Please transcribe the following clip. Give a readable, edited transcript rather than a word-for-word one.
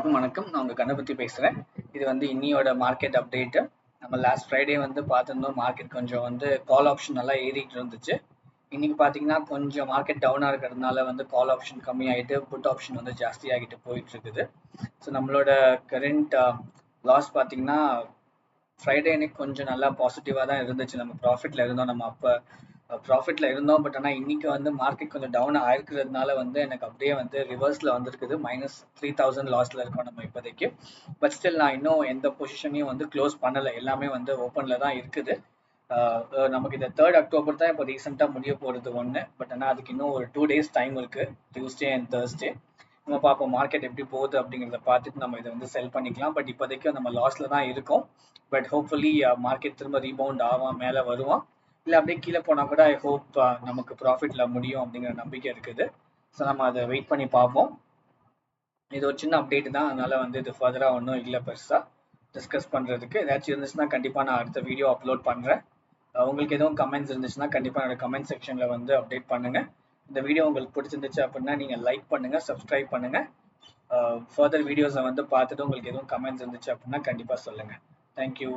வணக்கம், நான் உங்க கணபதி பேசுறேன். இது வந்து இன்னியோட மார்க்கெட் அப்டேட். நம்ம லாஸ்ட் ஃப்ரைடே வந்து பார்த்திருந்தோம், மார்க்கெட் கொஞ்சம் வந்து கால் ஆப்ஷன் நல்லா ஏறிட்டு இருந்துச்சு. இன்னைக்கு பாத்தீங்கன்னா கொஞ்சம் மார்க்கெட் டவுனா இருக்கிறதுனால வந்து கால் ஆப்ஷன் கம்மியாயிட்டு புட் ஆப்ஷன் வந்து ஜாஸ்தி ஆகிட்டு போயிட்டு இருக்குது. ஸோ நம்மளோட கரண்ட் லாஸ் பாத்தீங்கன்னா ஃப்ரைடே அன்னைக்கு கொஞ்சம் நல்லா பாசிட்டிவா தான் இருந்துச்சு. நம்ம ப்ராஃபிட்ல இருந்தோம். நம்ம அப்ப ப்ராஃபிட்ல இருந்தோம். பட் ஆனால் இன்னைக்கு வந்து மார்க்கெட் கொஞ்சம் டவுன் ஆயிருக்கிறதுனால வந்து எனக்கு அப்படியே வந்து ரிவர்ஸ்ல வந்திருக்குது. -3000 லாஸ்ல இருக்கோம் நம்ம இப்போதைக்கு. பட் ஸ்டில் நான் இன்னும் எந்த பொசிஷனையும் வந்து க்ளோஸ் பண்ணலை. எல்லாமே வந்து ஓப்பன்ல தான் இருக்குது. நமக்கு இந்த 3rd அக்டோபர் தான் இப்போ ரீசெண்டாக முடிய போகிறது ஒன்று. பட் ஆனால் அதுக்கு இன்னும் ஒரு 2 days டைம் இருக்கு, டியூஸ்டே அண்ட் தேர்ஸ்டே. நம்ம பார்ப்போம் மார்க்கெட் எப்படி போகுது அப்படிங்கிறத பார்த்துட்டு நம்ம இதை வந்து செல் பண்ணிக்கலாம். பட் இப்போதைக்கு நம்ம லாஸ்ல தான் இருக்கோம். பட் ஹோப்ஃபுல்லி மார்க்கெட் திரும்ப ரீபவுண்ட் ஆவான், மேலே வருவான். இல்லை அப்படியே கீழே போனால் கூட ஐ ஹோப் நமக்கு ப்ராஃபிட்ல முடியும் அப்படிங்கிற நம்பிக்கை இருக்குது. ஸோ நம்ம அதை வெயிட் பண்ணி பார்ப்போம். இது ஒரு சின்ன அப்டேட் தான், அதனால வந்து இது ஃபர்தராக ஒன்றும் இல்லை பெருசாக டிஸ்கஸ் பண்ணுறதுக்கு. ஏதாச்சும் இருந்துச்சுன்னா கண்டிப்பாக நான் அடுத்த வீடியோ அப்லோட் பண்ணுறேன். உங்களுக்கு எதுவும் கமெண்ட்ஸ் இருந்துச்சுன்னா கண்டிப்பாக என்னோட கமெண்ட் செக்ஷனில் வந்து அப்டேட் பண்ணுங்கள். இந்த வீடியோ உங்களுக்கு பிடிச்சிருந்துச்சு அப்படின்னா நீங்கள் லைக் பண்ணுங்கள், சப்ஸ்கிரைப் பண்ணுங்கள். ஃபர்தர் வீடியோஸை வந்து பார்த்துட்டு உங்களுக்கு எதுவும் கமெண்ட்ஸ் இருந்துச்சு அப்படின்னா கண்டிப்பாக சொல்லுங்கள். தேங்க்யூ.